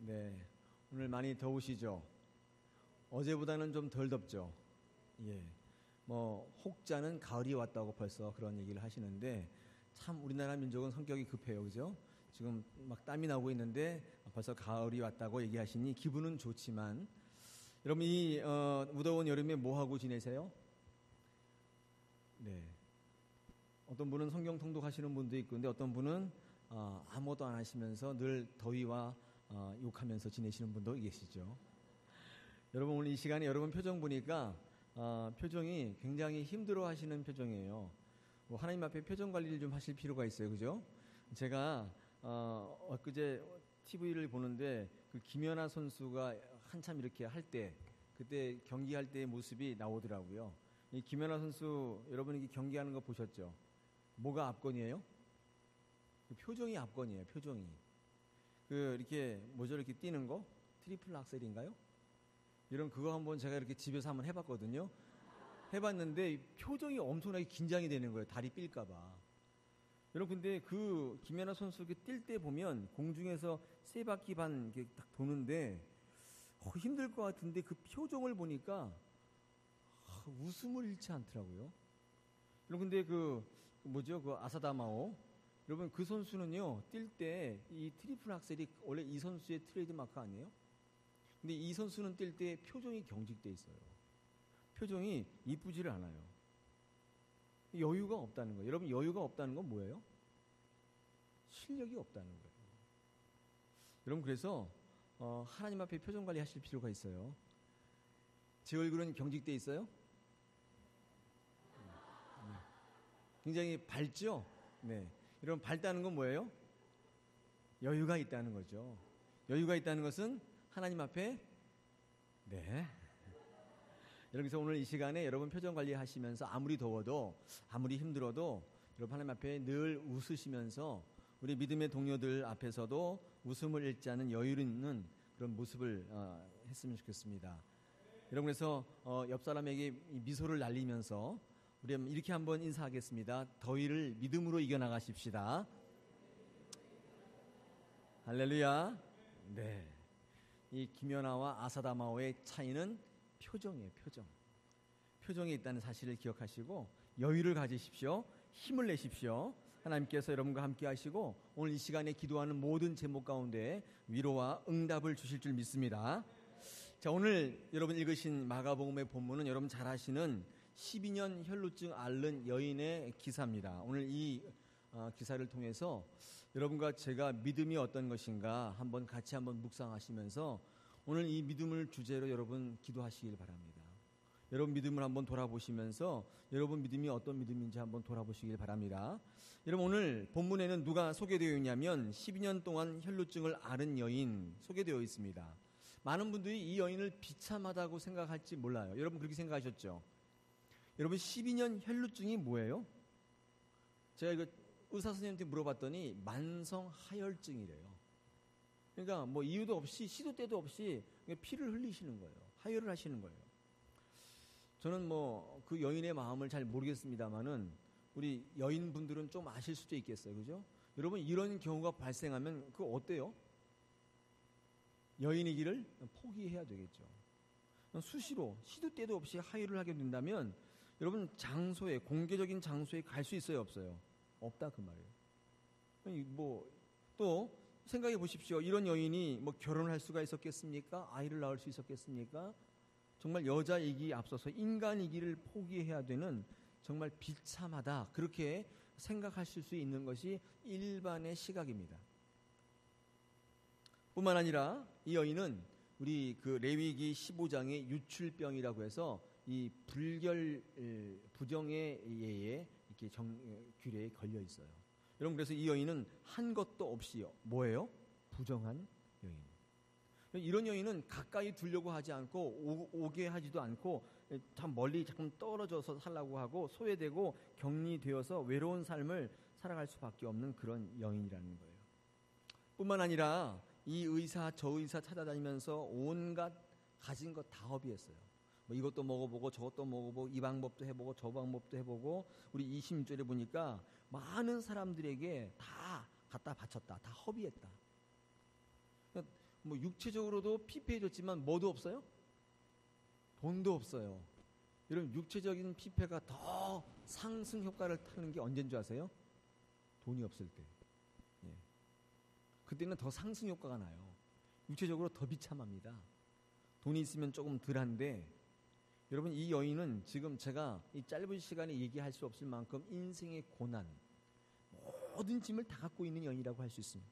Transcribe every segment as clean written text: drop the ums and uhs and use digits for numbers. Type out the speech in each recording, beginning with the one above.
네, 오늘 많이 더우시죠? 어제보다는 좀 덜 덥죠? 예. 혹자는 가을이 왔다고 벌써 그런 얘기를 하시는데, 참 우리나라 민족은 성격이 급해요. 그죠? 지금 막 땀이 나고 있는데 벌써 가을이 왔다고 얘기하시니 기분은 좋지만, 여러분 무더운 여름에 뭐 하고 지내세요? 네. 어떤 분은 성경 통독하시는 분도 있고, 근데 어떤 분은 아무것도 안 하시면서 늘 더위와 욕하면서 지내시는 분도 계시죠. 여러분 오늘 이 시간에 여러분 표정 보니까 표정이 굉장히 힘들어 하시는 표정이에요. 하나님 앞에 표정 관리를 좀 하실 필요가 있어요. 그죠? 제가 엊그제 TV를 보는데 그 김연아 선수가 한참 이렇게 할 때, 그때 경기할 때의 모습이 나오더라고요. 이 김연아 선수 여러분이 경기하는 거 보셨죠? 뭐가 압권이에요? 그 표정이 압권이에요. 표정이. 이렇게 이렇게 뛰는 거? 트리플 악셀인가요? 이런 그거 한번 제가 이렇게 집에서 한번 해봤거든요. 해봤는데 표정이 엄청나게 긴장이 되는 거예요. 다리 삘까봐. 여러분 근데 그 김연아 선수 뛸 때 보면 공중에서 3바퀴 반 이렇게 딱 도는데 힘들 것 같은데 그 표정을 보니까 웃음을 잃지 않더라고요. 여러분 근데 그 아사다마오, 여러분 그 선수는요 뛸 때 이 트리플 악셀이 원래 이 선수의 트레이드 마크 아니에요? 근데 이 선수는 뛸 때 표정이 경직돼 있어요. 표정이 이쁘지를 않아요. 여유가 없다는 거예요. 여러분 여유가 없다는 건 뭐예요? 실력이 없다는 거예요. 여러분 그래서 하나님 앞에 표정 관리 하실 필요가 있어요. 제 얼굴은 경직돼 있어요? 굉장히 밝죠? 네. 여러분 밝다는 건 뭐예요? 여유가 있다는 거죠. 여유가 있다는 것은 하나님 앞에 네. 여러분께서 오늘 이 시간에 여러분 표정 관리하시면서 아무리 더워도 아무리 힘들어도 여러분 하나님 앞에 늘 웃으시면서 우리 믿음의 동료들 앞에서도 웃음을 잃지 않은 여유 있는 그런 모습을 했으면 좋겠습니다. 여러분 그래서 옆 사람에게 미소를 날리면서 우리 이렇게 한번 인사하겠습니다. 더위를 믿음으로 이겨나가십시다. 할렐루야. 네. 이 김연아와 아사다마오의 차이는 표정이에요. 표정에 있다는 사실을 기억하시고 여유를 가지십시오. 힘을 내십시오. 하나님께서 여러분과 함께 하시고 오늘 이 시간에 기도하는 모든 제목 가운데 위로와 응답을 주실 줄 믿습니다. 자, 오늘 여러분 읽으신 마가복음의 본문은 여러분 잘 아시는 12년 혈루증 앓는 여인의 기사입니다. 오늘 이 기사를 통해서 여러분과 제가 믿음이 어떤 것인가 같이 한번 묵상하시면서 오늘 이 믿음을 주제로 여러분 기도하시길 바랍니다. 여러분 믿음을 한번 돌아보시면서 여러분 믿음이 어떤 믿음인지 한번 돌아보시길 바랍니다. 여러분 오늘 본문에는 누가 소개되어 있냐면 12년 동안 혈루증을 앓은 여인 소개되어 있습니다. 많은 분들이 이 여인을 비참하다고 생각할지 몰라요. 여러분 그렇게 생각하셨죠? 여러분 12년 혈루증이 뭐예요? 제가 이거 의사 선생님한테 물어봤더니 만성 하혈증이래요. 그러니까 이유도 없이 시도 때도 없이 피를 흘리시는 거예요. 하혈을 하시는 거예요. 저는 그 여인의 마음을 잘 모르겠습니다만은 우리 여인분들은 좀 아실 수도 있겠어요. 그죠? 여러분 이런 경우가 발생하면 그거 어때요? 여인이기를 포기해야 되겠죠. 수시로 시도 때도 없이 하혈을 하게 된다면 여러분 공개적인 장소에 갈 수 있어요? 없어요? 없다 그 말이에요. 또 생각해 보십시오. 이런 여인이 결혼을 할 수가 있었겠습니까? 아이를 낳을 수 있었겠습니까? 정말 여자이기 앞서서 인간이기를 포기해야 되는 정말 비참하다, 그렇게 생각하실 수 있는 것이 일반의 시각입니다. 뿐만 아니라 이 여인은 우리 레위기 15장의 유출병이라고 해서 이 부정의 예에 이렇게 규례에 걸려 있어요. 여러분 그래서 이 여인은 한 것도 없이 뭐예요? 부정한 여인. 이런 여인은 가까이 두려고 하지 않고 오게 하지도 않고 참 멀리 자꾸 떨어져서 살라고 하고 소외되고 격리되어서 외로운 삶을 살아갈 수밖에 없는 그런 여인이라는 거예요. 뿐만 아니라 이 의사 저 의사 찾아다니면서 온갖 가진 것 다 허비했어요. 이것도 먹어보고 저것도 먹어보고 이 방법도 해보고 저 방법도 해보고 우리 26절에 보니까 많은 사람들에게 다 갖다 바쳤다. 다 허비했다. 뭐 육체적으로도 피폐해졌지만 뭐도 없어요? 돈도 없어요. 여러분 육체적인 피폐가 더 상승 효과를 타는 게 언제인 줄 아세요? 돈이 없을 때. 예. 그때는 더 상승 효과가 나요. 육체적으로 더 비참합니다. 돈이 있으면 조금 덜한데 여러분 이 여인은 지금 제가 이 짧은 시간에 얘기할 수 없을 만큼 인생의 고난, 모든 짐을 다 갖고 있는 여인이라고 할 수 있습니다.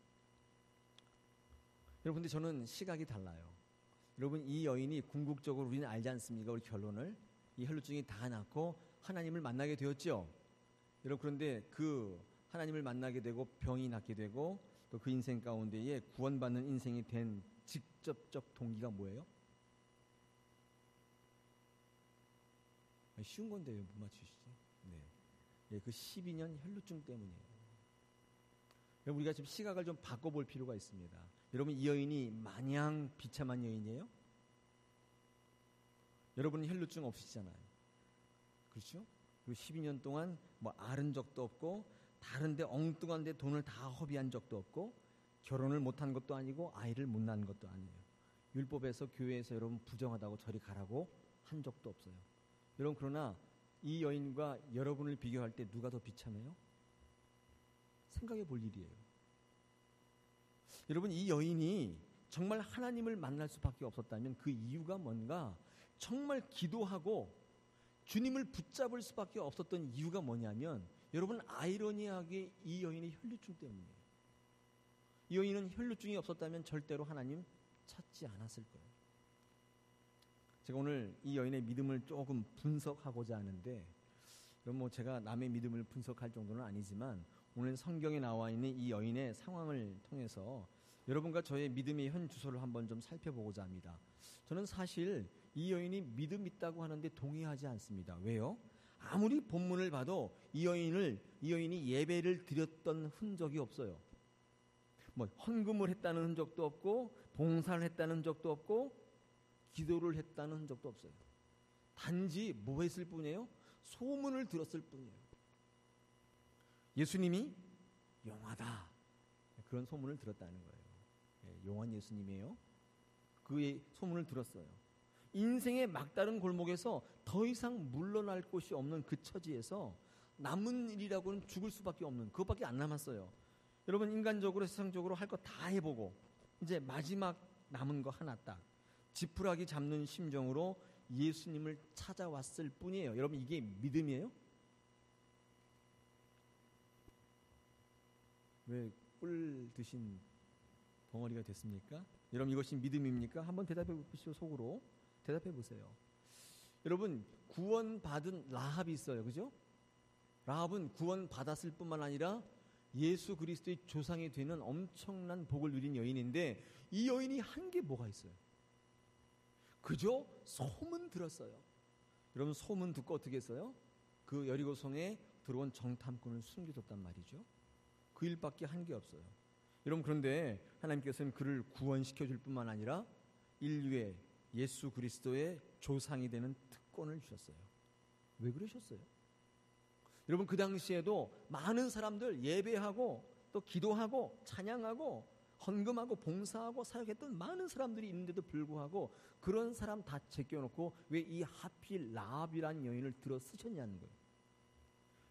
여러분 근데 저는 시각이 달라요. 여러분 이 여인이 궁극적으로 우리는 알지 않습니까? 우리 결론을 이 혈루증이 다 낫고 하나님을 만나게 되었죠. 여러분 그런데 그 하나님을 만나게 되고 병이 낫게 되고 또 그 인생 가운데에 구원받는 인생이 된 직접적 동기가 뭐예요? 쉬운 건데 왜 못 맞추시지? 네. 예, 그 12년 혈루증 때문이에요. 여러분 우리가 지금 시각을 좀 바꿔볼 필요가 있습니다. 여러분 이 여인이 마냥 비참한 여인이에요? 여러분은 혈루증 없으시잖아요. 그렇죠? 그리고 12년 동안 뭐 앓은 적도 없고 다른데 엉뚱한 데 돈을 다 허비한 적도 없고 결혼을 못한 것도 아니고 아이를 못 낳은 것도 아니에요. 율법에서 교회에서 여러분 부정하다고 저리 가라고 한 적도 없어요. 여러분 그러나 이 여인과 여러분을 비교할 때 누가 더 비참해요? 생각해 볼 일이에요. 여러분 이 여인이 정말 하나님을 만날 수밖에 없었다면 그 이유가 뭔가 정말 기도하고 주님을 붙잡을 수밖에 없었던 이유가 뭐냐면 여러분 아이러니하게 이 여인의 혈루증 때문이에요. 이 여인은 혈루증이 없었다면 절대로 하나님 찾지 않았을 거예요. 제가 오늘 이 여인의 믿음을 조금 분석하고자 하는데 여러분 뭐 제가 남의 믿음을 분석할 정도는 아니지만 오늘 성경에 나와 있는 이 여인의 상황을 통해서 여러분과 저의 믿음의 현 주소를 한번 좀 살펴보고자 합니다. 저는 사실 이 여인이 믿음 있다고 하는데 동의하지 않습니다. 왜요? 아무리 본문을 봐도 이 여인이 예배를 드렸던 흔적이 없어요. 뭐 헌금을 했다는 흔적도 없고 봉사를 했다는 흔적도 없고 기도를 했다는 흔적도 없어요. 단지 뭐 했을 뿐이에요? 소문을 들었을 뿐이에요. 예수님이 용하다. 그런 소문을 들었다는 거예요. 용한 예수님이에요. 그 소문을 들었어요. 인생의 막다른 골목에서 더 이상 물러날 곳이 없는 그 처지에서 남은 일이라고는 죽을 수밖에 없는 그것밖에 안 남았어요. 여러분 인간적으로 세상적으로 할 거 다 해보고 이제 마지막 남은 거 하나 딱 지푸라기 잡는 심정으로 예수님을 찾아왔을 뿐이에요. 여러분 이게 믿음이에요? 왜 꿀 드신 덩어리가 됐습니까? 여러분 이것이 믿음입니까? 한번 대답해 보시오. 속으로 대답해 보세요. 여러분 구원받은 라합이 있어요. 그죠? 라합은 구원받았을 뿐만 아니라 예수 그리스도의 조상이 되는 엄청난 복을 누린 여인인데 이 여인이 한 게 뭐가 있어요? 그저 소문 들었어요. 여러분 소문 듣고 어떻게 했어요? 그 여리고성에 들어온 정탐꾼을 숨겨줬단 말이죠. 그 일밖에 한 게 없어요. 여러분 그런데 하나님께서는 그를 구원시켜줄 뿐만 아니라 인류의 예수 그리스도의 조상이 되는 특권을 주셨어요. 왜 그러셨어요? 여러분 그 당시에도 많은 사람들 예배하고 또 기도하고 찬양하고 헌금하고 봉사하고 사역했던 많은 사람들이 있는데도 불구하고 그런 사람 다 제껴놓고 왜 이 하필 라합이라는 여인을 들어 쓰셨냐는 거예요.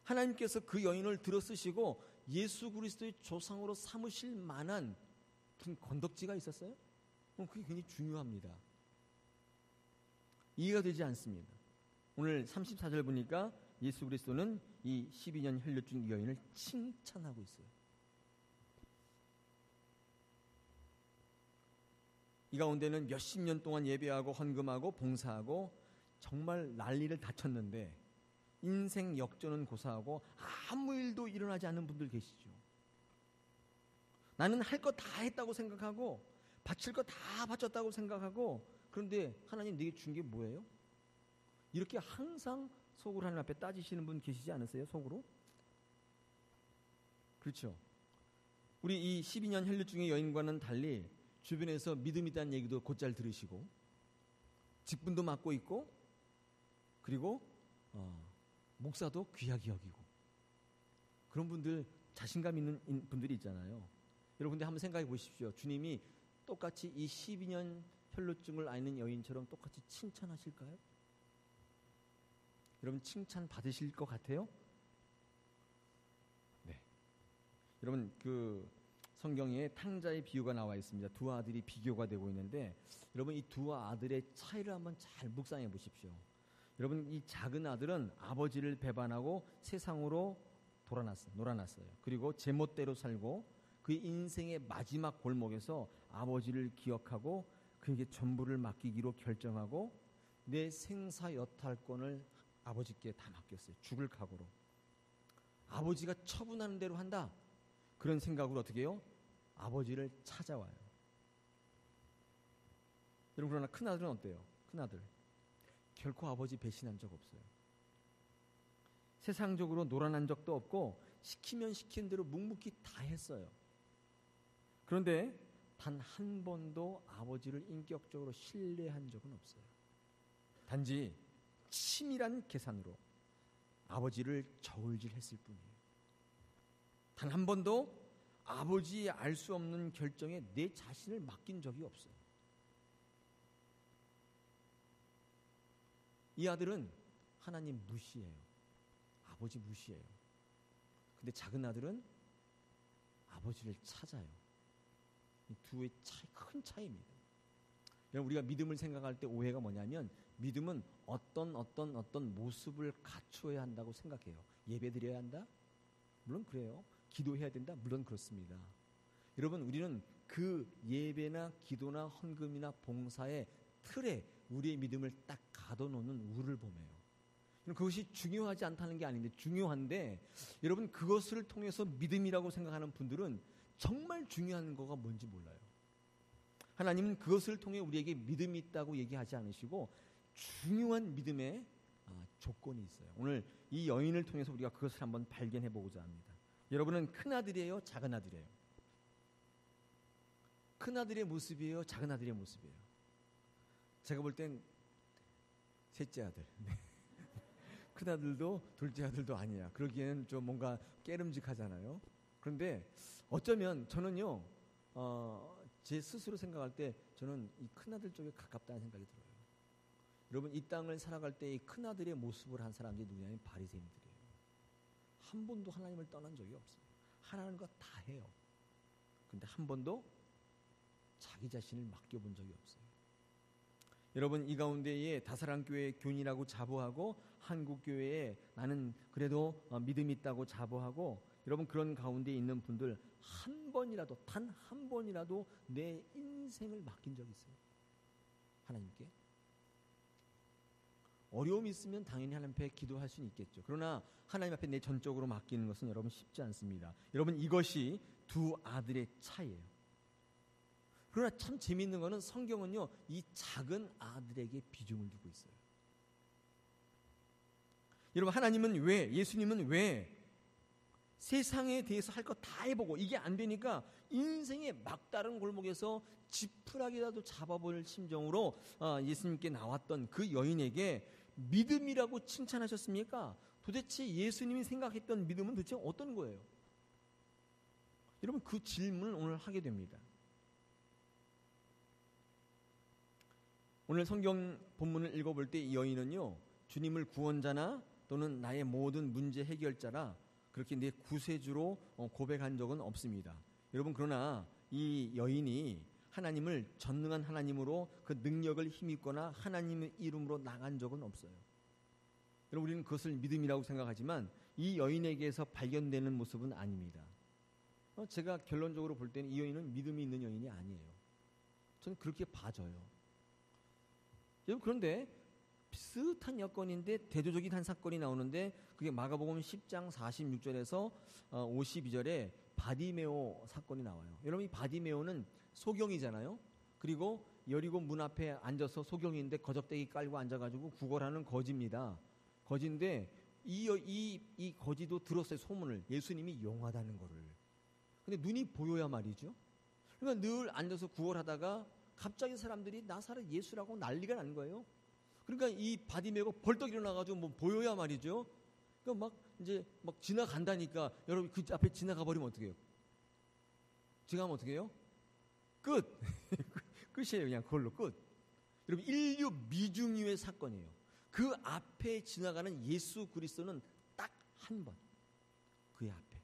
하나님께서 그 여인을 들어 쓰시고 예수 그리스도의 조상으로 삼으실 만한 무슨 건덕지가 있었어요? 그럼 그게 굉장히 중요합니다. 이해가 되지 않습니다. 오늘 34절 보니까 예수 그리스도는 이 12년 혈루증 여인을 칭찬하고 있어요. 이 가운데는 몇십 년 동안 예배하고 헌금하고 봉사하고 정말 난리를 다 쳤는데 인생 역전은 고사하고 아무 일도 일어나지 않는 분들 계시죠. 나는 할 거 다 했다고 생각하고 바칠 거 다 바쳤다고 생각하고 그런데 하나님 내게 준 게 뭐예요? 이렇게 항상 속으로 하나님 앞에 따지시는 분 계시지 않으세요? 속으로? 그렇죠. 우리 이 12년 혈루증의 여인과는 달리 주변에서 믿음이 있다는 얘기도 곧잘 들으시고 직분도 맡고 있고 그리고 목사도 귀하게 여기고 그런 분들 자신감 있는 분들이 있잖아요. 여러분들 한번 생각해 보십시오. 주님이 똑같이 이 12년 혈루증을 앓는 여인처럼 똑같이 칭찬하실까요? 여러분 칭찬 받으실 것 같아요? 네. 여러분 그 성경에 탕자의 비유가 나와 있습니다. 두 아들이 비교가 되고 있는데 여러분 이 두 아들의 차이를 한번 잘 묵상해 보십시오. 여러분 이 작은 아들은 아버지를 배반하고 세상으로 놀아났어요. 그리고 제멋대로 살고 그 인생의 마지막 골목에서 아버지를 기억하고 그에게 전부를 맡기기로 결정하고 내 생사 여탈권을 아버지께 다 맡겼어요. 죽을 각오로. 아버지가 처분하는 대로 한다. 그런 생각으로 어떻게 해요? 아버지를 찾아와요. 여러분 그러나 큰아들은 어때요? 큰아들 결코 아버지 배신한 적 없어요. 세상적으로 놀아난 적도 없고 시키면 시킨 대로 묵묵히 다 했어요. 그런데 단 한 번도 아버지를 인격적으로 신뢰한 적은 없어요. 단지 치밀한 계산으로 아버지를 저울질했을 뿐이에요. 단 한 번도 아버지의 알 수 없는 결정에 내 자신을 맡긴 적이 없어요. 이 아들은 하나님 무시해요. 아버지 무시해요. 근데 작은 아들은 아버지를 찾아요. 이 두의 큰 차이입니다. 우리가 믿음을 생각할 때 오해가 뭐냐면 믿음은 어떤 모습을 갖추어야 한다고 생각해요. 예배 드려야 한다? 물론 그래요. 기도해야 된다? 물론 그렇습니다. 여러분 우리는 그 예배나 기도나 헌금이나 봉사의 틀에 우리의 믿음을 딱 가둬놓는 우를 범해요. 그것이 중요하지 않다는 게 아닌데 중요한데 여러분 그것을 통해서 믿음이라고 생각하는 분들은 정말 중요한 거가 뭔지 몰라요. 하나님은 그것을 통해 우리에게 믿음이 있다고 얘기하지 않으시고 중요한 믿음의 조건이 있어요. 오늘 이 여인을 통해서 우리가 그것을 한번 발견해 보고자 합니다. 여러분은 큰아들이에요? 작은 아들이에요? 큰아들의 모습이에요? 작은 아들의 모습이에요? 제가 볼 땐 셋째 아들. 큰아들도 둘째 아들도 아니야. 그러기에는 좀 뭔가 깨름직하잖아요. 그런데 어쩌면 저는요 제 스스로 생각할 때 저는 이 큰아들 쪽에 가깝다는 생각이 들어요. 여러분 이 땅을 살아갈 때 이 큰아들의 모습을 한 사람들이 누구냐면 바리새인들이에요. 한 번도 하나님을 떠난 적이 없어요. 하나님 것 다 해요. 근데 한 번도 자기 자신을 맡겨본 적이 없어요. 여러분 이 가운데에 다사랑교회 교인이라고 자부하고 한국교회에 나는 그래도 믿음이 있다고 자부하고 여러분 그런 가운데 있는 분들 한 번이라도 단 한 번이라도 내 인생을 맡긴 적 있어요? 하나님께? 어려움이 있으면 당연히 하나님 앞에 기도할 수는 있겠죠. 그러나 하나님 앞에 내 전적으로 맡기는 것은 여러분 쉽지 않습니다. 여러분 이것이 두 아들의 차이예요. 그러나 참 재미있는 거는 성경은요 이 작은 아들에게 비중을 두고 있어요. 여러분 하나님은 왜 예수님은 왜 세상에 대해서 할 거 다 해보고 이게 안 되니까 인생의 막다른 골목에서 지푸라기라도 잡아볼 심정으로 예수님께 나왔던 그 여인에게 믿음이라고 칭찬하셨습니까? 도대체 예수님이 생각했던 믿음은 도대체 어떤 거예요? 여러분 그 질문을 오늘 하게 됩니다. 오늘 성경 본문을 읽어볼 때 이 여인은요 주님을 구원자나 또는 나의 모든 문제 해결자라 그렇게 내 구세주로 고백한 적은 없습니다. 여러분 그러나 이 여인이 하나님을 전능한 하나님으로 그 능력을 힘입거나 하나님의 이름으로 나간 적은 없어요. 여러분 우리는 그것을 믿음이라고 생각하지만 이 여인에게서 발견되는 모습은 아닙니다. 제가 결론적으로 볼 때는 이 여인은 믿음이 있는 여인이 아니에요. 저는 그렇게 봐져요. 여러분 그런데 비슷한 여건인데 대조적인 한 사건이 나오는데 그게 마가복음 10장 46절에서 52절에 바디메오 사건이 나와요. 여러분 이 바디메오는 소경이잖아요. 그리고 여리고 문 앞에 앉아서 소경인데 거적대기 깔고 앉아가지고 구걸하는 거지입니다. 거지인데 이 거지도 들었어요. 소문을. 예수님이 용하다는 거를. 근데 눈이 보여야 말이죠. 그러니까 늘 앉아서 구걸하다가 갑자기 사람들이 나사렛 예수라고 난리가 난 거예요. 그러니까 이 바디메오가 벌떡 일어나가지고 뭐 보여야 말이죠. 그러니까 막 지나간다니까 여러분 그 앞에 지나가 버리면 어떻게 해요? 지나가면 어떻게 해요? 끝. 끝이에요. 그냥 그걸로 끝. 여러분, 인류 미중유의 사건이에요. 그 앞에 지나가는 예수 그리스도는 딱 한 번. 그의 앞에.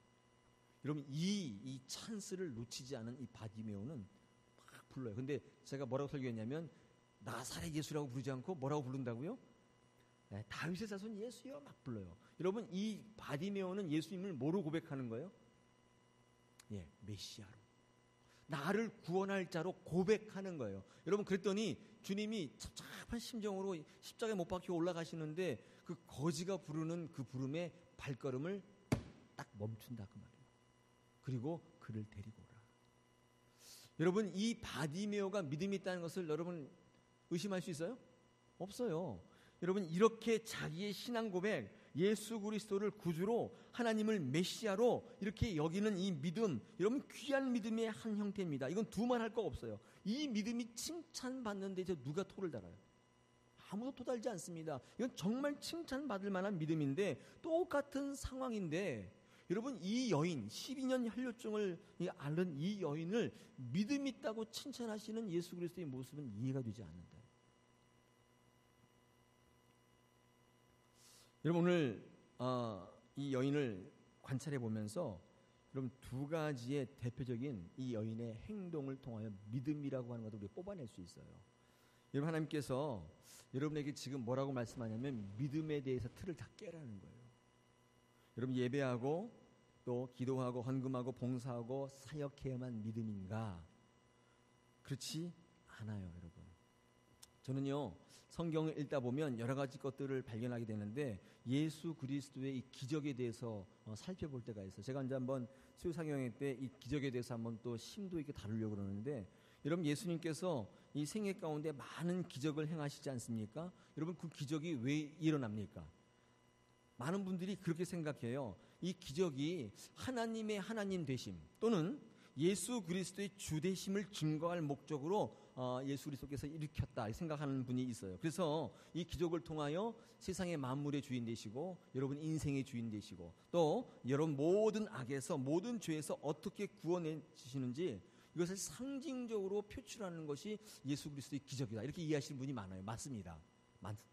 여러분, 이 찬스를 놓치지 않은 이 바디메오는 막 불러요. 근데 제가 뭐라고 설교했냐면, 나사렛 예수라고 부르지 않고 뭐라고 부른다고요? 네, 다윗의 자손 예수여 막 불러요. 여러분, 이 바디메오는 예수님을 뭐로 고백하는 거예요? 예, 메시아로. 나를 구원할 자로 고백하는 거예요. 여러분, 그랬더니 주님이 찹찹한 심정으로 십자가에 못 박혀 올라가시는데 그 거지가 부르는 그 부름에 발걸음을 딱 멈춘다 그 말이에요. 그리고 그를 데리고 오라. 여러분, 이 바디메오가 믿음이 있다는 것을 여러분 의심할 수 있어요? 없어요. 여러분, 이렇게 자기의 신앙 고백, 예수 그리스도를 구주로, 하나님을 메시아로 이렇게 여기는 이 믿음, 여러분 귀한 믿음의 한 형태입니다. 이건 두말할 거 없어요. 이 믿음이 칭찬받는데 이제 누가 토를 달아요? 아무도 토 달지 않습니다. 이건 정말 칭찬받을 만한 믿음인데 똑같은 상황인데 여러분, 이 여인, 12년 혈류증을 앓는 이 여인을 믿음 있다고 칭찬하시는 예수 그리스도의 모습은 이해가 되지 않는다. 여러분, 오늘 이 여인을 관찰해 보면서 여러분 두 가지의 대표적인 이 여인의 행동을 통하여 믿음이라고 하는 것을 우리가 뽑아낼 수 있어요. 여러분, 하나님께서 여러분에게 지금 뭐라고 말씀하냐면 믿음에 대해서 틀을 다 깨라는 거예요. 여러분, 예배하고 또 기도하고 헌금하고 봉사하고 사역해야만 믿음인가? 그렇지 않아요, 여러분. 저는요, 성경을 읽다 보면 여러 가지 것들을 발견하게 되는데 예수 그리스도의 이 기적에 대해서 살펴볼 때가 있어요. 제가 이제 한번 수요상영회 때 이 기적에 대해서 한번 또 심도 있게 다루려고 그러는데, 여러분, 예수님께서 이 생애 가운데 많은 기적을 행하시지 않습니까? 여러분, 그 기적이 왜 일어납니까? 많은 분들이 그렇게 생각해요. 이 기적이 하나님의 하나님 되심 또는 예수 그리스도의 주 되심을 증거할 목적으로 예수 그리스도께서 일으켰다 생각하는 분이 있어요. 그래서 이 기적을 통하여 세상의 만물의 주인 되시고 여러분 인생의 주인 되시고 또 여러분 모든 악에서 모든 죄에서 어떻게 구원해 주시는지 이것을 상징적으로 표출하는 것이 예수 그리스도의 기적이다, 이렇게 이해하시는 분이 많아요. 맞습니다.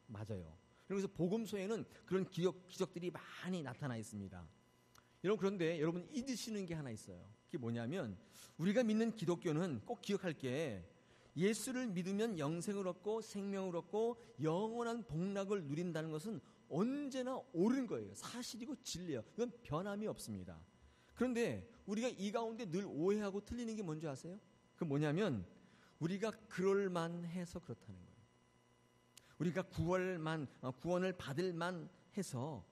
맞아요. 그래서 복음서에는 그런 기적들이 많이 나타나 있습니다. 여러분, 그런데 여러분 잊으시는 게 하나 있어요. 그게 뭐냐면 우리가 믿는 기독교는 꼭 기억할 게 예수를 믿으면 영생을 얻고 생명을 얻고 영원한 복락을 누린다는 것은 언제나 옳은 거예요. 사실이고 진리예요. 이건 변함이 없습니다. 그런데 우리가 이 가운데 늘 오해하고 틀리는 게 뭔지 아세요? 그 뭐냐면 우리가 그럴만해서 그렇다는 거예요. 우리가 구원을 받을만 해서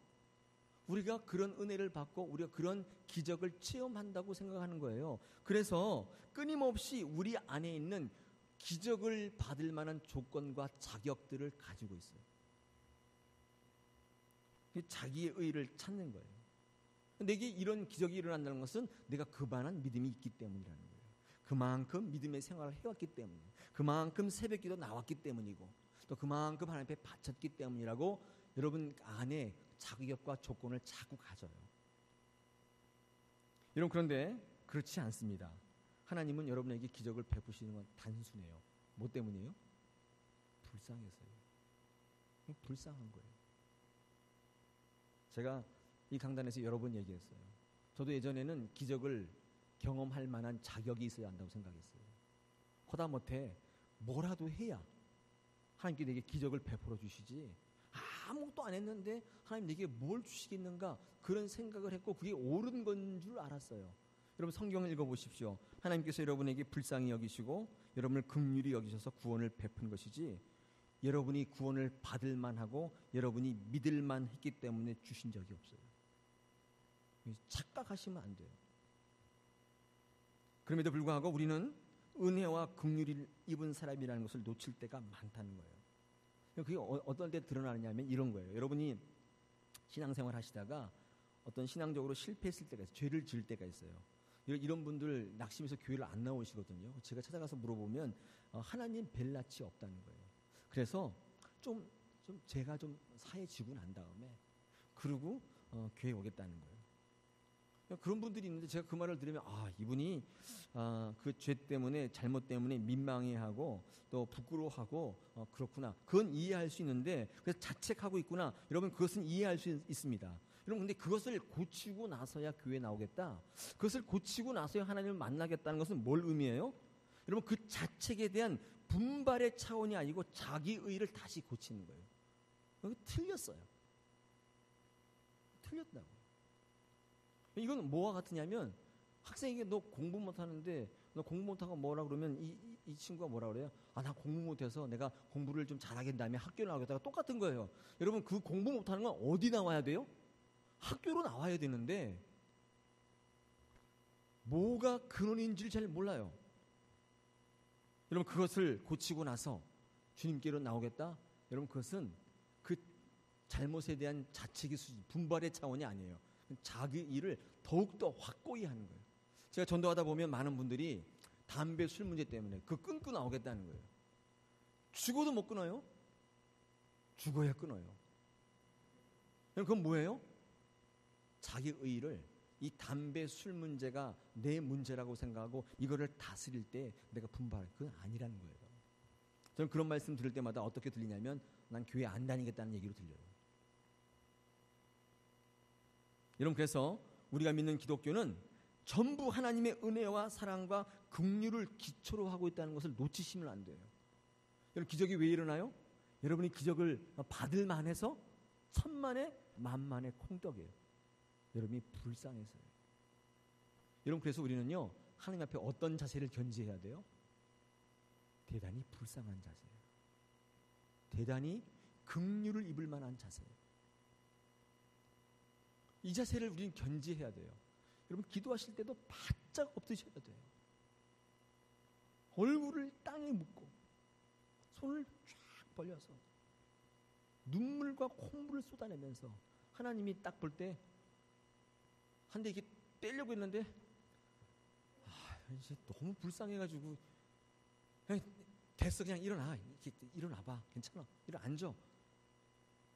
우리가 그런 은혜를 받고 우리가 그런 기적을 체험한다고 생각하는 거예요. 그래서 끊임없이 우리 안에 있는 기적을 받을 만한 조건과 자격들을 가지고 있어요. 자기의 의를 찾는 거예요. 내게 이런 기적이 일어난다는 것은 내가 그만한 믿음이 있기 때문이라는 거예요. 그만큼 믿음의 생활을 해왔기 때문이에요. 그만큼 새벽기도 나왔기 때문이고 또 그만큼 하나님 앞에 바쳤기 때문이라고 여러분 안에 자격과 조건을 자꾸 가져요. 여러분, 그런데 그렇지 않습니다. 하나님은 여러분에게 기적을 베푸시는 건 단순해요. 뭐 때문이에요? 불쌍해서요. 불쌍한 거예요. 제가 이 강단에서 여러 번 얘기했어요. 저도 예전에는 기적을 경험할 만한 자격이 있어야 한다고 생각했어요. 허다못해 뭐라도 해야 하나님께 내게 기적을 베풀어 주시지, 아무것도 안 했는데 하나님 내게 뭘 주시겠는가, 그런 생각을 했고 그게 옳은 건 줄 알았어요. 여러분, 성경을 읽어보십시오. 하나님께서 여러분에게 불쌍히 여기시고 여러분을 긍휼히 여기셔서 구원을 베푼 것이지 여러분이 구원을 받을 만하고 여러분이 믿을 만했기 때문에 주신 적이 없어요. 착각하시면 안 돼요. 그럼에도 불구하고 우리는 은혜와 긍휼을 입은 사람이라는 것을 놓칠 때가 많다는 거예요. 그게 어떤 때 드러나느냐면 이런 거예요. 여러분이 신앙생활 하시다가 어떤 신앙적으로 실패했을 때가 있어요. 죄를 지을 때가 있어요. 이런 분들 낙심해서 교회를 안 나오시거든요. 제가 찾아가서 물어보면 하나님 뵐 낯이 없다는 거예요. 그래서 좀 제가 좀 사해지고 난 다음에 그러고 교회 오겠다는 거예요. 그런 분들이 있는데 제가 그 말을 들으면 이분이 그 죄 때문에 잘못 때문에 민망해하고 또 부끄러워하고 그렇구나. 그건 이해할 수 있는데 그래서 자책하고 있구나. 여러분 그것은 이해할 수 있습니다. 여러분 근데 그것을 고치고 나서야 교회에 나오겠다. 그것을 고치고 나서야 하나님을 만나겠다는 것은 뭘 의미해요? 여러분 그 자책에 대한 분발의 차원이 아니고 자기 의를 다시 고치는 거예요. 그거 틀렸어요. 틀렸다고. 이건 뭐와 같으냐면 학생에게 너 공부 못하는데 너 공부 못하고 뭐라 그러면 이 친구가 뭐라 그래요? 나 공부 못해서 내가 공부를 좀 잘하겠 다음에 학교를 나오겠다가 똑같은 거예요. 여러분 그 공부 못하는 건 어디 나와야 돼요? 학교로 나와야 되는데 뭐가 근원인지를 잘 몰라요. 여러분 그것을 고치고 나서 주님께로 나오겠다? 여러분 그것은 그 잘못에 대한 자책의 수준, 분발의 차원이 아니에요. 자기 일을 더욱더 확고히 하는 거예요. 제가 전도하다 보면 많은 분들이 담배, 술 문제 때문에 그 끊고 나오겠다는 거예요. 죽어도 못 끊어요. 죽어야 끊어요. 그건 뭐예요? 자기 의의를 이 담배, 술 문제가 내 문제라고 생각하고 이거를 다스릴 때 내가 분발할 그건 아니라는 거예요. 저는 그런 말씀 들을 때마다 어떻게 들리냐면 난 교회 안 다니겠다는 얘기로 들려요. 여러분 그래서 우리가 믿는 기독교는 전부 하나님의 은혜와 사랑과 긍휼을 기초로 하고 있다는 것을 놓치시면 안 돼요. 여러분 기적이 왜 일어나요? 여러분이 기적을 받을 만해서 천만에 만만의 콩떡이에요. 여러분이 불쌍해서요. 여러분 그래서 우리는요 하나님 앞에 어떤 자세를 견지해야 돼요? 대단히 불쌍한 자세예요. 대단히 긍휼을 입을 만한 자세예요. 이 자세를 우리는 견지해야 돼요. 여러분 기도하실 때도 바짝 엎드셔야 돼요. 얼굴을 땅에 묻고 손을 쫙 벌려서 눈물과 콧물을 쏟아내면서 하나님이 딱 볼 때 한 대 이렇게 떼려고 했는데 이제 너무 불쌍해가지고 그냥 됐어 그냥 일어나봐 괜찮아 앉아.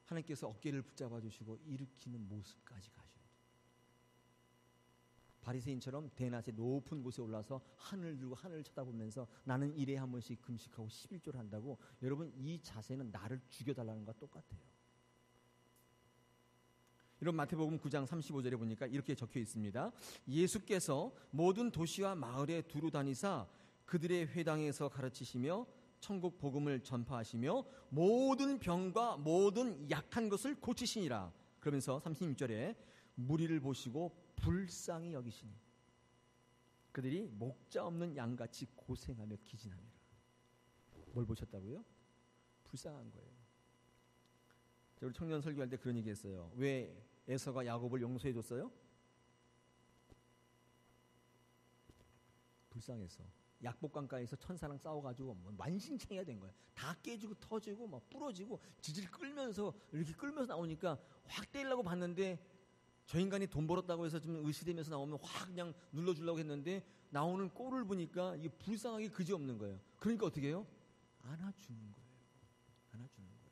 하나님께서 어깨를 붙잡아 주시고 일으키는 모습까지 가셔야 돼요. 바리새인처럼 대낮에 높은 곳에 올라서 하늘을 들고 하늘을 쳐다보면서 나는 일에 한 번씩 금식하고 11조를 한다고. 여러분 이 자세는 나를 죽여달라는 것과 똑같아요. 여러분 마태복음 9장 35절에 보니까 이렇게 적혀 있습니다. 예수께서 모든 도시와 마을에 두루 다니사 그들의 회당에서 가르치시며 천국 복음을 전파하시며 모든 병과 모든 약한 것을 고치시니라. 그러면서 36절에 무리를 보시고 불쌍히 여기시니 그들이 목자 없는 양같이 고생하며 기진합니다. 뭘 보셨다고요? 불쌍한 거예요. 우리 청년 설교할 때 그런 얘기 했어요. 왜 에서가 야곱을 용서해 줬어요? 불쌍해서. 약복강가에서 천사랑 싸워가지고 만신창이가 된 거예요. 다 깨지고 터지고 막 부러지고 지질 끌면서 이렇게 끌면서 나오니까 확 때리려고 봤는데 저 인간이 돈 벌었다고 해서 좀 의시되면서 나오면 확 그냥 눌러주려고 했는데 나오는 꼴을 보니까 이게 불쌍하게 그지없는 거예요. 그러니까 어떻게 해요? 안아주는 거예요. 안아주는 거예요.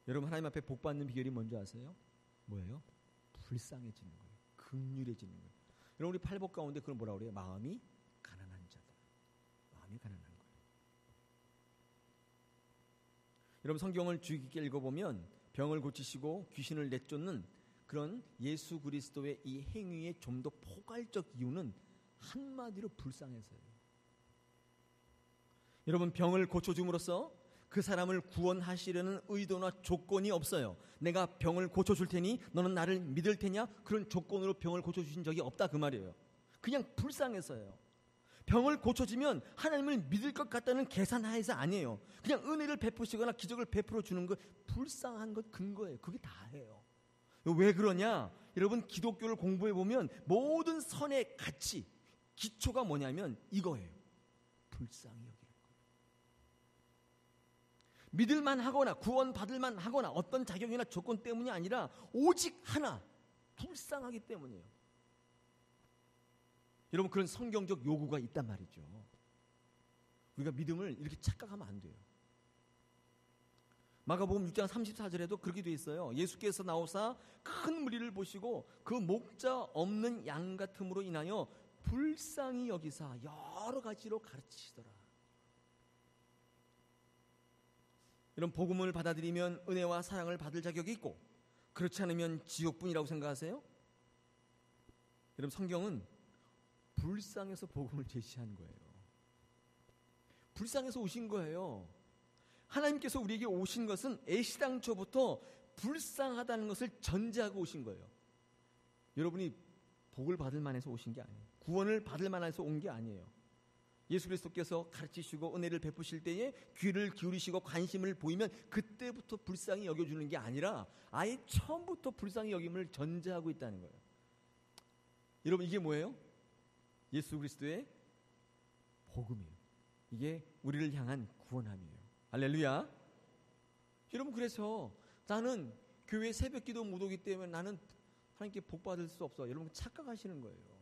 여러분 하나님 앞에 복 받는 비결이 뭔지 아세요? 뭐예요? 불쌍해지는 거예요. 긍휼해지는 거예요. 여러분 우리 팔복 가운데 그걸 뭐라고 그래요? 마음이 가난한 자다. 마음이 가난한 거예요. 여러분 성경을 주의 깊게 읽어보면 병을 고치시고 귀신을 내쫓는 그런 예수 그리스도의 이 행위의 좀 더 포괄적 이유는 한마디로 불쌍해서요. 여러분 병을 고쳐줌으로써 그 사람을 구원하시려는 의도나 조건이 없어요. 내가 병을 고쳐줄 테니 너는 나를 믿을 테냐? 그런 조건으로 병을 고쳐주신 적이 없다 그 말이에요. 그냥 불쌍해서요. 병을 고쳐주면 하나님을 믿을 것 같다는 계산하에서 아니에요. 그냥 은혜를 베푸시거나 기적을 베풀어 주는 거 불쌍한 것 근거예요. 그게 다예요. 왜 그러냐? 여러분 기독교를 공부해 보면 모든 선의 가치 기초가 뭐냐면 이거예요. 불쌍히 여기는 거예요. 믿을만 하거나 구원받을만 하거나 어떤 자격이나 조건 때문이 아니라 오직 하나 불쌍하기 때문이에요. 여러분 그런 성경적 요구가 있단 말이죠. 우리가 믿음을 이렇게 착각하면 안 돼요. 마가복음 6장 34절에도 그렇게 되어 있어요. 예수께서 나오사 큰 무리를 보시고 그 목자 없는 양 같음으로 인하여 불쌍히 여기사 여러 가지로 가르치시더라. 이런 복음을 받아들이면 은혜와 사랑을 받을 자격이 있고, 그렇지 않으면 지옥뿐이라고 생각하세요? 여러분, 성경은 불쌍해서 복음을 제시한 거예요. 불쌍해서 오신 거예요. 하나님께서 우리에게 오신 것은 애시당초부터 불쌍하다는 것을 전제하고 오신 거예요. 여러분이 복을 받을 만해서 오신 게 아니에요. 구원을 받을 만해서 온 게 아니에요. 예수 그리스도께서 가르치시고 은혜를 베푸실 때에 귀를 기울이시고 관심을 보이면 그때부터 불쌍히 여겨주는 게 아니라 아예 처음부터 불쌍히 여김을 전제하고 있다는 거예요. 여러분, 이게 뭐예요? 예수 그리스도의 복음이에요. 이게 우리를 향한 구원함이에요. 할렐루야. 여러분, 그래서 나는 교회 새벽기도 못 오기 때문에 나는 하나님께 복 받을 수 없어. 여러분 착각하시는 거예요.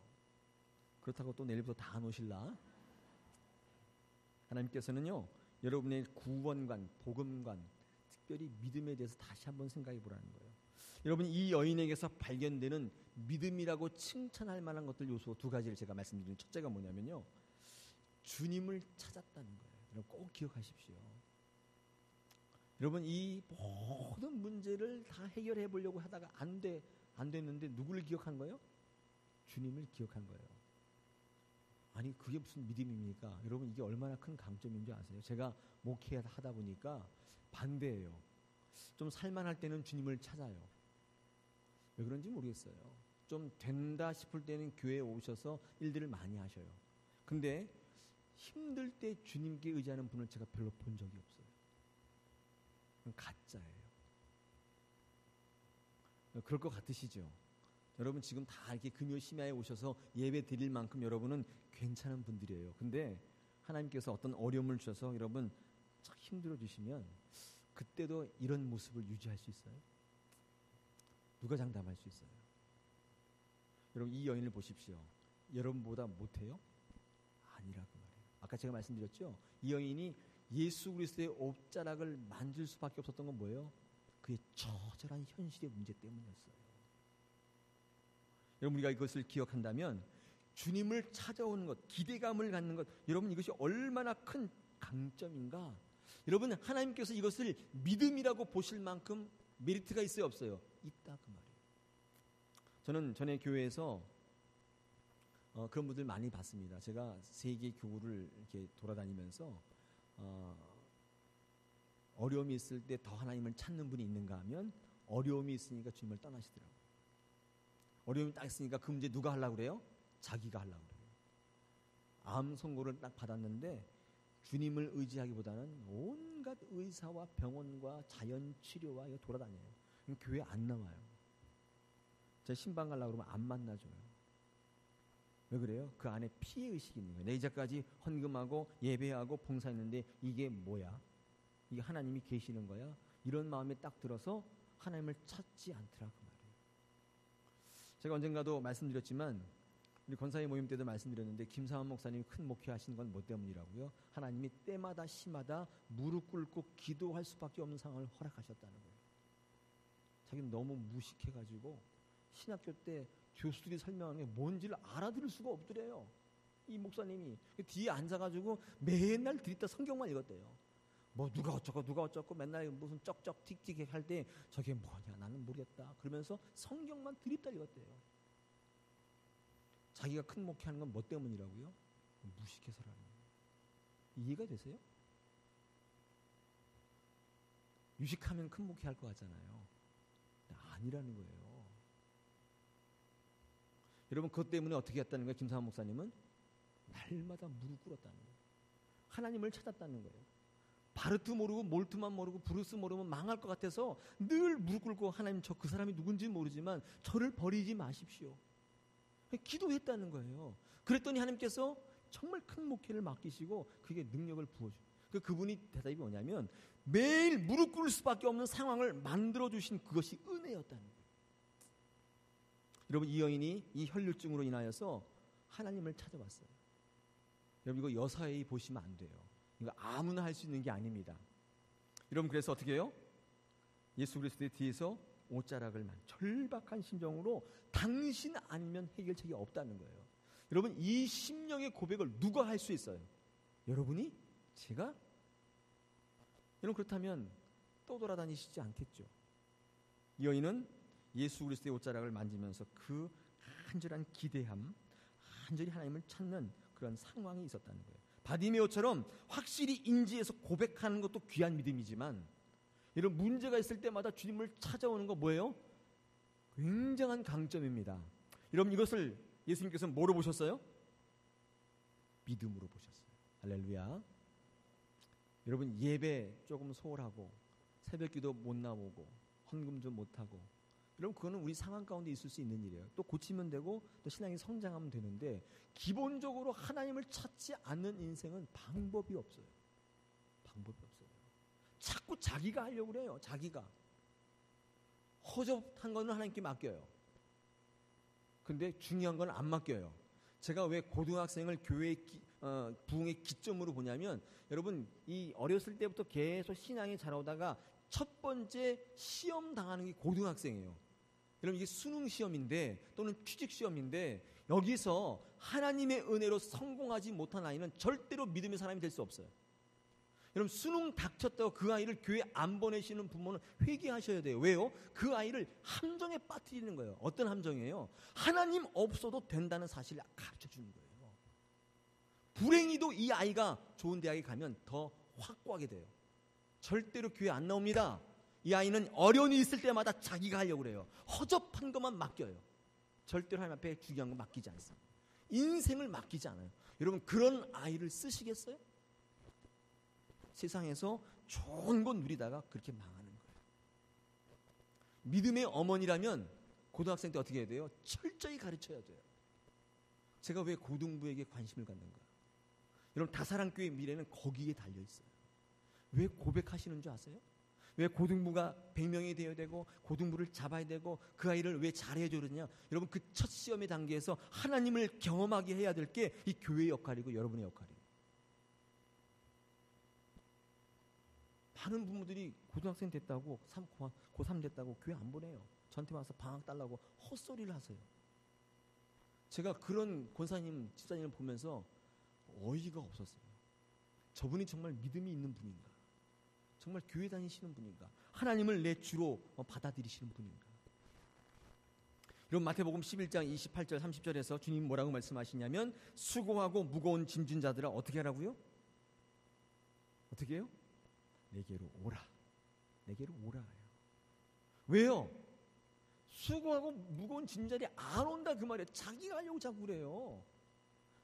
그렇다고 또 내일부터 다 안 오실라? 하나님께서는요, 여러분의 구원관, 복음관, 특별히 믿음에 대해서 다시 한번 생각해 보라는 거예요. 여러분, 이 여인에게서 발견되는 믿음이라고 칭찬할 만한 것들 요소 두 가지를 제가 말씀드리는 첫째가 뭐냐면요, 주님을 찾았다는 거예요. 여러분 꼭 기억하십시오. 여러분, 이 모든 문제를 다 해결해 보려고 하다가 안 됐는데 누구를 기억한 거예요? 주님을 기억한 거예요. 아니, 그게 무슨 믿음입니까? 여러분, 이게 얼마나 큰 강점인 줄 아세요? 제가 목회하다 보니까 반대예요. 좀 살만할 때는 주님을 찾아요. 왜 그런지 모르겠어요. 좀 된다 싶을 때는 교회에 오셔서 일들을 많이 하셔요. 근데 힘들 때 주님께 의지하는 분을 제가 별로 본 적이 없어요. 그건 가짜예요. 그럴 것 같으시죠? 여러분, 지금 다 이렇게 금요 심야에 오셔서 예배 드릴 만큼 여러분은 괜찮은 분들이에요. 근데 하나님께서 어떤 어려움을 주셔서 여러분 참 힘들어 주시면 그때도 이런 모습을 유지할 수 있어요? 누가 장담할 수 있어요? 여러분, 이 여인을 보십시오. 여러분보다 못해요? 아니라고 말해요. 아까 제가 말씀드렸죠? 이 여인이 예수 그리스도의 옷자락을 만질 수밖에 없었던 건 뭐예요? 그의 처절한 현실의 문제 때문이었어요. 여러분, 우리가 이것을 기억한다면 주님을 찾아오는 것, 기대감을 갖는 것, 여러분 이것이 얼마나 큰 강점인가. 여러분, 하나님께서 이것을 믿음이라고 보실 만큼 메리트가 있어요, 없어요? 있다, 그 말이에요. 저는 전에 교회에서 그런 분들 많이 봤습니다. 제가 세계 교구를 이렇게 돌아다니면서 어려움이 있을 때 더 하나님을 찾는 분이 있는가 하면 어려움이 있으니까 주님을 떠나시더라고요. 어려움이 딱 있으니까 그 문제 누가 하려고 그래요? 자기가 하려고 그래요. 암 선고를 딱 받았는데 주님을 의지하기보다는 온갖 의사와 병원과 자연치료와 이거 돌아다녀요. 교회 안 나와요. 제가 신방 가려고 그러면 안 만나줘요. 왜 그래요? 그 안에 피해의식이 있는 거예요. 내 이제까지 헌금하고 예배하고 봉사했는데 이게 뭐야? 이게 하나님이 계시는 거야? 이런 마음이 딱 들어서 하나님을 찾지 않더라, 그 말이에요. 제가 언젠가도 말씀드렸지만 우리 권사회 모임 때도 말씀드렸는데 김사원 목사님이 큰 목회하신 건 뭐 때문이라고요? 하나님이 때마다 시마다 무릎 꿇고 기도할 수밖에 없는 상황을 허락하셨다는 거예요. 자기는 너무 무식해가지고 신학교 때 교수들이 설명하는 게 뭔지를 알아들을 수가 없더래요. 이 목사님이 뒤에 앉아가지고 맨날 드립다 성경만 읽었대요. 뭐 누가 어쩌고 맨날 무슨 쩍쩍 틱틱 할 때 저게 뭐냐 나는 모르겠다 그러면서 성경만 드립다 읽었대요. 자기가 큰 목회하는 건 뭐 때문이라고요? 무식해서라는 거예요. 이해가 되세요? 유식하면 큰 목회할 것 같잖아요. 아니라는 거예요. 여러분, 그것 때문에 어떻게 했다는 거예요? 김사환 목사님은 날마다 무릎 꿇었다는 거예요. 하나님을 찾았다는 거예요. 바르트 모르고 몰트만 모르고 브루스 모르면 망할 것 같아서 늘 무릎 꿇고 하나님 저 그 사람이 누군지 모르지만 저를 버리지 마십시오. 기도했다는 거예요. 그랬더니 하나님께서 정말 큰 목회를 맡기시고 그게 능력을 부어줘요. 그분이 대답이 뭐냐면 매일 무릎 꿇을 수밖에 없는 상황을 만들어주신 그것이 은혜였다는 거예요. 여러분, 이 여인이 이 혈류증으로 인하여서 하나님을 찾아왔어요. 여러분, 이거 여사회의 보시면 안 돼요. 이거 아무나 할 수 있는 게 아닙니다. 여러분, 그래서 어떻게 해요? 예수 그리스도의 뒤에서 옷자락을 절박한 심정으로 당신 아니면 해결책이 없다는 거예요. 여러분, 이 심령의 고백을 누가 할 수 있어요? 여러분이? 제가? 여러분, 그렇다면 떠돌아다니시지 않겠죠. 이 여인은 예수 그리스도의 옷자락을 만지면서 그 간절한 기대함, 간절히 하나님을 찾는 그런 상황이 있었다는 거예요. 바디메오처럼 확실히 인지해서 고백하는 것도 귀한 믿음이지만, 이런 문제가 있을 때마다 주님을 찾아오는 거 뭐예요? 굉장한 강점입니다. 여러분, 이것을 예수님께서는 뭐로 보셨어요? 믿음으로 보셨어요. 할렐루야. 여러분, 예배 조금 소홀하고 새벽기도 못 나오고 헌금 좀 못하고, 여러분, 그거는 우리 상황 가운데 있을 수 있는 일이에요. 또 고치면 되고 또 신앙이 성장하면 되는데, 기본적으로 하나님을 찾지 않는 인생은 방법이 없어요. 방법이 없어요. 자꾸 자기가 하려고 그래요. 자기가 허접한 거는 하나님께 맡겨요. 근데 중요한 건 안 맡겨요. 제가 왜 고등학생을 교회의 부흥의 기점으로 보냐면, 여러분, 이 어렸을 때부터 계속 신앙이 자라오다가 첫 번째 시험 당하는 게 고등학생이에요. 여러분, 이게 수능 시험인데 또는 취직 시험인데, 여기서 하나님의 은혜로 성공하지 못한 아이는 절대로 믿음의 사람이 될 수 없어요. 여러분, 수능 닥쳤다고 그 아이를 교회 안 보내시는 부모는 회개하셔야 돼요. 왜요? 그 아이를 함정에 빠뜨리는 거예요. 어떤 함정이에요? 하나님 없어도 된다는 사실을 가르쳐주는 거예요. 불행히도 이 아이가 좋은 대학에 가면 더 확고하게 돼요. 절대로 교회 안 나옵니다. 이 아이는 어려운 일이 있을 때마다 자기가 하려고 그래요. 허접한 것만 맡겨요. 절대로 하나님 앞에 중요한 거 맡기지 않습니다. 인생을 맡기지 않아요. 여러분, 그런 아이를 쓰시겠어요? 세상에서 좋은 거 누리다가 그렇게 망하는 거예요. 믿음의 어머니라면 고등학생 때 어떻게 해야 돼요? 철저히 가르쳐야 돼요. 제가 왜 고등부에게 관심을 갖는가? 여러분, 다사랑교회 미래는 거기에 달려있어요. 왜 고백하시는 줄 아세요? 왜 고등부가 100명이 되어야 되고 고등부를 잡아야 되고 그 아이를 왜 잘해줘 그러냐? 여러분, 그 첫 시험의 단계에서 하나님을 경험하게 해야 될 게 이 교회의 역할이고 여러분의 역할이에요. 많은 부모들이 고등학생 됐다고 고3 됐다고 교회 안 보내요. 저한테 와서 방학 달라고 헛소리를 하세요. 제가 그런 권사님, 집사님을 보면서 어이가 없었어요. 저분이 정말 믿음이 있는 분인가? 정말 교회 다니시는 분인가? 하나님을 내 주로 받아들이시는 분인가? 여러분, 마태복음 11장 28절 30절에서 주님이 뭐라고 말씀하시냐면, 수고하고 무거운 짐진 자들아 어떻게 하라고요? 어떻게 해요? 내게로 오라. 내게로 오라. 왜요? 수고하고 무거운 짐자리 안 온다 그 말이에요. 자기가 하려고 자꾸 그래요.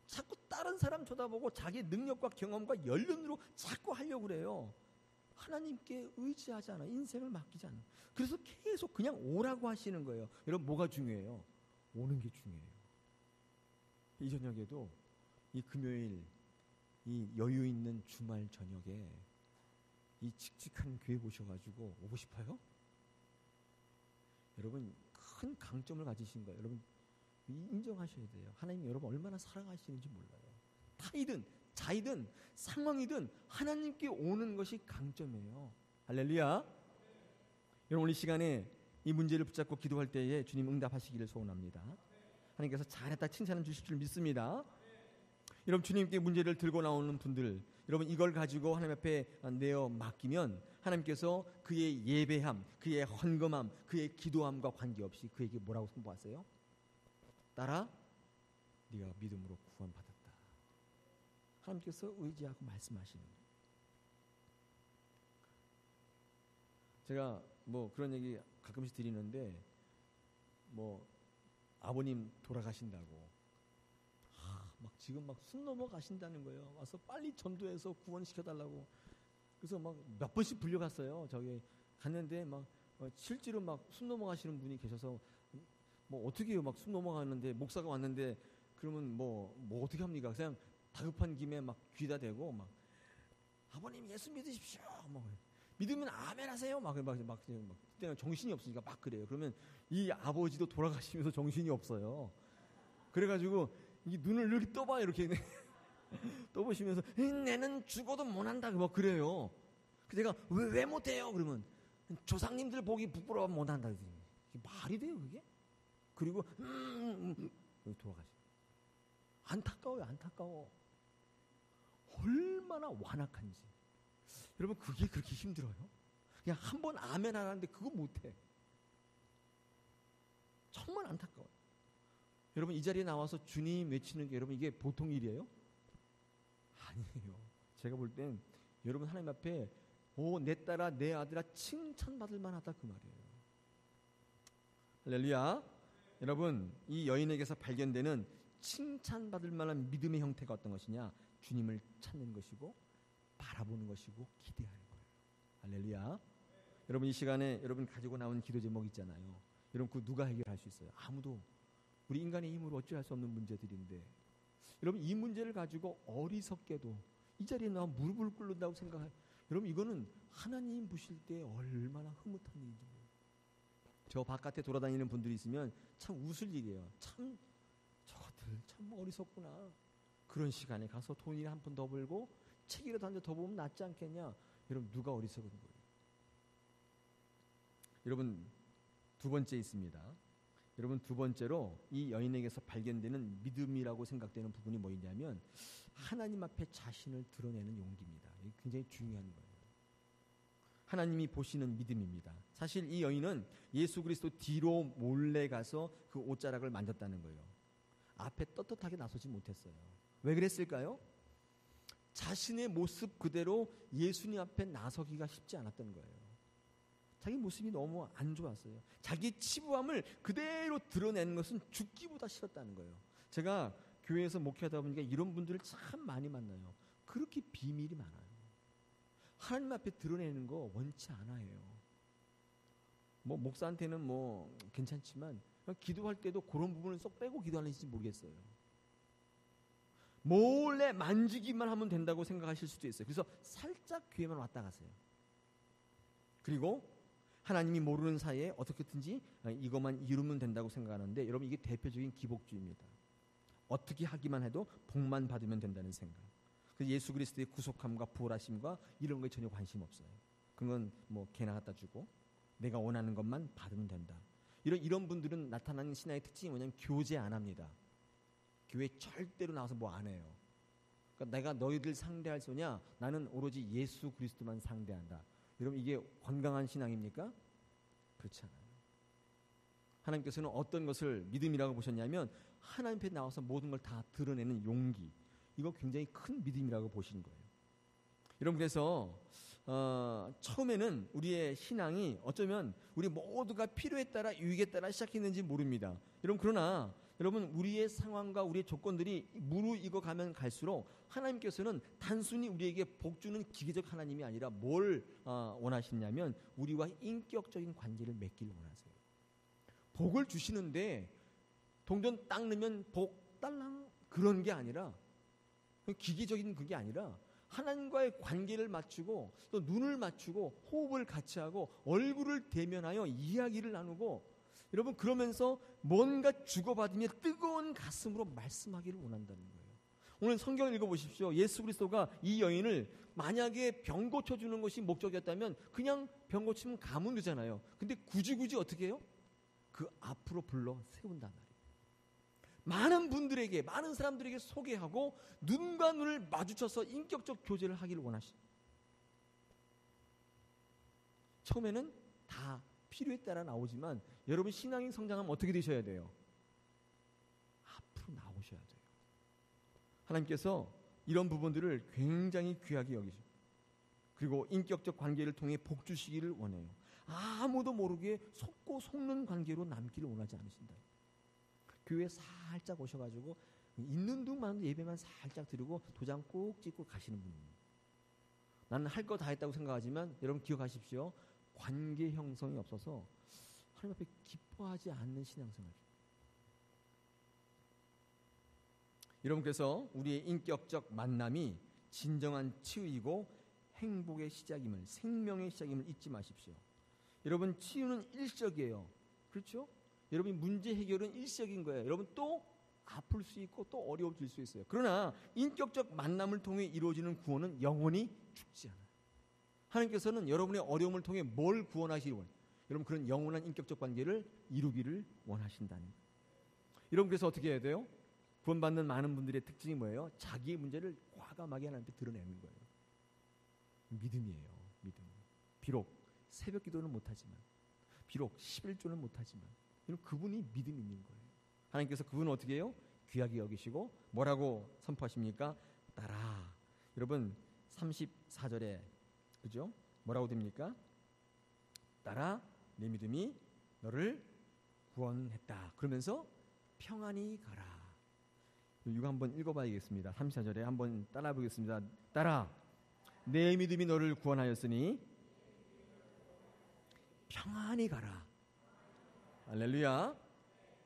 자꾸 다른 사람 쳐다보고 자기 능력과 경험과 연륜으로 자꾸 하려고 그래요. 하나님께 의지하지 않아. 인생을 맡기지 않아. 그래서 계속 그냥 오라고 하시는 거예요. 여러분, 뭐가 중요해요? 오는 게 중요해요. 이 저녁에도, 이 금요일, 이 여유 있는 주말 저녁에 이 칙칙한 교회 보셔가지고 오고 싶어요? 여러분, 큰 강점을 가지신 거예요. 여러분, 인정하셔야 돼요. 하나님 여러분 얼마나 사랑하시는지 몰라요. 타이든 자이든 상황이든 하나님께 오는 것이 강점이에요. 할렐루야. 여러분, 이 시간에 이 문제를 붙잡고 기도할 때에 주님 응답하시기를 소원합니다. 하나님께서 잘했다 칭찬을 주실 줄 믿습니다. 여러분, 주님께 문제를 들고 나오는 분들, 여러분, 이걸 가지고 하나님 앞에 내어 맡기면 하나님께서 그의 예배함, 그의 헌금함, 그의 기도함과 관계없이 그에게 뭐라고 선포하세요? 따라 네가 믿음으로 구원받았다. 하나님께서 의지하고 말씀하시는 거예요. 제가 뭐 그런 얘기 가끔씩 드리는데, 뭐 아버님 돌아가신다고 막 지금 막 숨 넘어가신다는 거예요. 와서 빨리 전도해서 구원시켜달라고. 그래서 막 몇 번씩 불려갔어요. 저기 갔는데 막 실제로 막 숨 넘어가시는 분이 계셔서, 뭐 어떻게 해요? 막 숨 넘어가는데 목사가 왔는데 그러면 뭐 어떻게 합니까? 그냥 다급한 김에 막 귀다 대고 막 아버님 예수 믿으십시오. 막 믿으면 아멘 하세요. 막 그때는 정신이 없으니까 막 그래요. 그러면 이 아버지도 돌아가시면서 정신이 없어요. 그래가지고 이 눈을 이렇게 떠봐요. 이렇게 떠보시면서 내는 죽어도 못한다. 막 그래요. 제가 왜 못해요? 그러면 조상님들 보기 부끄러워 못한다. 말이 돼요 그게? 그리고 돌아가시. 안타까워요. 안타까워. 얼마나 완악한지. 여러분 그게 그렇게 힘들어요? 그냥 한 번 아멘 하는데 그거 못해. 정말 안타까워요. 여러분 이 자리에 나와서 주님 외치는 게 여러분 이게 보통 일이에요? 아니에요. 제가 볼 땐 여러분 하나님 앞에 내 딸아 내 아들아 칭찬받을 만하다 그 말이에요. 할렐루야. 여러분 이 여인에게서 발견되는 칭찬받을 만한 믿음의 형태가 어떤 것이냐? 주님을 찾는 것이고 바라보는 것이고 기대하는 거예요. 할렐루야. 여러분 이 시간에 여러분 가지고 나온 기도 제목 있잖아요. 여러분 그 누가 해결할 수 있어요? 아무도. 우리 인간의 힘으로 어찌할 수 없는 문제들인데 여러분 이 문제를 가지고 어리석게도 이 자리에 나와 무릎을 꿇는다고 생각해요. 여러분 이거는 하나님 보실 때 얼마나 흐뭇한 일인지. 저 바깥에 돌아다니는 분들이 있으면 참 웃을 일이에요. 참 저것들 참 어리석구나. 그런 시간에 가서 돈이나 한 푼 더 벌고 책이라도 한 개 더 보면 낫지 않겠냐. 여러분 누가 어리석은 거예요? 여러분 두 번째 있습니다. 여러분 두 번째로 이 여인에게서 발견되는 믿음이라고 생각되는 부분이 뭐냐면 하나님 앞에 자신을 드러내는 용기입니다. 이게 굉장히 중요한 거예요. 하나님이 보시는 믿음입니다. 사실 이 여인은 예수 그리스도 뒤로 몰래 가서 그 옷자락을 만졌다는 거예요. 앞에 떳떳하게 나서지 못했어요. 왜 그랬을까요? 자신의 모습 그대로 예수님 앞에 나서기가 쉽지 않았던 거예요. 자기 모습이 너무 안 좋았어요. 자기 치부함을 그대로 드러내는 것은 죽기보다 싫었다는 거예요. 제가 교회에서 목회하다 보니까 이런 분들을 참 많이 만나요. 그렇게 비밀이 많아요. 하나님 앞에 드러내는 거 원치 않아요. 뭐 목사한테는 뭐 괜찮지만 기도할 때도 그런 부분을 쏙 빼고 기도하는지 모르겠어요. 몰래 만지기만 하면 된다고 생각하실 수도 있어요. 그래서 살짝 교회만 왔다 가세요. 그리고 하나님이 모르는 사이에 어떻게든지 이것만 이루면 된다고 생각하는데 여러분 이게 대표적인 기복주의입니다. 어떻게 하기만 해도 복만 받으면 된다는 생각. 그래서 예수 그리스도의 구속함과 부활하심과 이런 거에 전혀 관심 없어요. 그건 뭐 개나 갖다 주고 내가 원하는 것만 받으면 된다. 이런 분들은 나타나는 신앙의 특징이 뭐냐면 교제 안 합니다. 교회 절대로 나와서 뭐 안 해요. 그러니까 내가 너희들 상대할 소냐? 나는 오로지 예수 그리스도만 상대한다. 여러분 이게 건강한 신앙입니까? 그렇지 않아요. 하나님께서는 어떤 것을 믿음이라고 보셨냐면 하나님 앞에 나와서 모든 걸 다 드러내는 용기. 이거 굉장히 큰 믿음이라고 보시는 거예요. 여러분 그래서 처음에는 우리의 신앙이 어쩌면 우리 모두가 필요에 따라 유익에 따라 시작했는지 모릅니다. 여러분 그러나 여러분 우리의 상황과 우리의 조건들이 무르익어 가면 갈수록 하나님께서는 단순히 우리에게 복 주는 기계적 하나님이 아니라 뭘 원하시냐면 우리와 인격적인 관계를 맺기를 원하세요. 복을 주시는데 동전 딱 넣으면 복 딸랑 그런 게 아니라 기계적인 그게 아니라 하나님과의 관계를 맞추고 또 눈을 맞추고 호흡을 같이 하고 얼굴을 대면하여 이야기를 나누고 여러분 그러면서 뭔가 주고받으며 뜨거운 가슴으로 말씀하기를 원한다는 거예요. 오늘 성경을 읽어보십시오. 예수 그리스도가 이 여인을 만약에 병 고쳐주는 것이 목적이었다면 그냥 병 고치면 가면 되잖아요. 근데 굳이 어떻게 해요? 그 앞으로 불러 세운단 말이에요. 많은 분들에게 많은 사람들에게 소개하고 눈과 눈을 마주쳐서 인격적 교제를 하기를 원하십니다. 처음에는 다 필요에 따라 나오지만 여러분 신앙이 성장하면 어떻게 되셔야 돼요? 앞으로 나오셔야 돼요. 하나님께서 이런 부분들을 굉장히 귀하게 여기십니다. 그리고 인격적 관계를 통해 복 주시기를 원해요. 아무도 모르게 속고 속는 관계로 남기를 원하지 않으신다. 교회 살짝 오셔가지고 있는 동안 예배만 살짝 드리고 도장 꼭 찍고 가시는 분입니다. 나는 할 거 다 했다고 생각하지만 여러분 기억하십시오. 관계 형성이 없어서 하나님 앞에 기뻐하지 않는 신앙생활. 여러분께서 우리의 인격적 만남이 진정한 치유이고 행복의 시작임을, 생명의 시작임을 잊지 마십시오. 여러분 치유는 일시적이에요. 그렇죠? 여러분 문제 해결은 일시적인 거예요. 여러분 또 아플 수 있고 또 어려워질 수 있어요. 그러나 인격적 만남을 통해 이루어지는 구원은 영원히 죽지 않아요. 하나님께서는 여러분의 어려움을 통해 뭘 구원하시기 원해요? 여러분 그런 영원한 인격적 관계를 이루기를 원하신다는 거예요. 여러분 그래서 어떻게 해야 돼요? 구원받는 많은 분들의 특징이 뭐예요? 자기의 문제를 과감하게 하나님께 드러내는 거예요. 믿음이에요. 믿음. 비록 새벽 기도는 못하지만, 비록 11조는 못하지만, 그분이 믿음이 있는 거예요. 하나님께서 그분은 어떻게 해요? 귀하게 여기시고 뭐라고 선포하십니까? 따라. 여러분 34절에 그죠? 뭐라고 됩니까? 따라 내 믿음이 너를 구원했다. 그러면서 평안히 가라. 이거 한번 읽어봐야겠습니다. 34절에 한번 따라 보겠습니다. 따라 내 믿음이 너를 구원하였으니 평안히 가라. 할렐루야.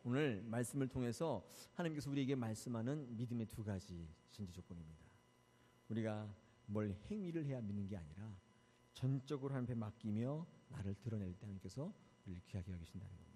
오늘 말씀을 통해서 하나님께서 우리에게 말씀하는 믿음의 두 가지 진지 조건입니다. 우리가 뭘 행위를 해야 믿는 게 아니라 전적으로 하나님 앞에 맡기며 나를 드러낼 때 하나님께서 우리를 귀하게 여기신다는 겁니다.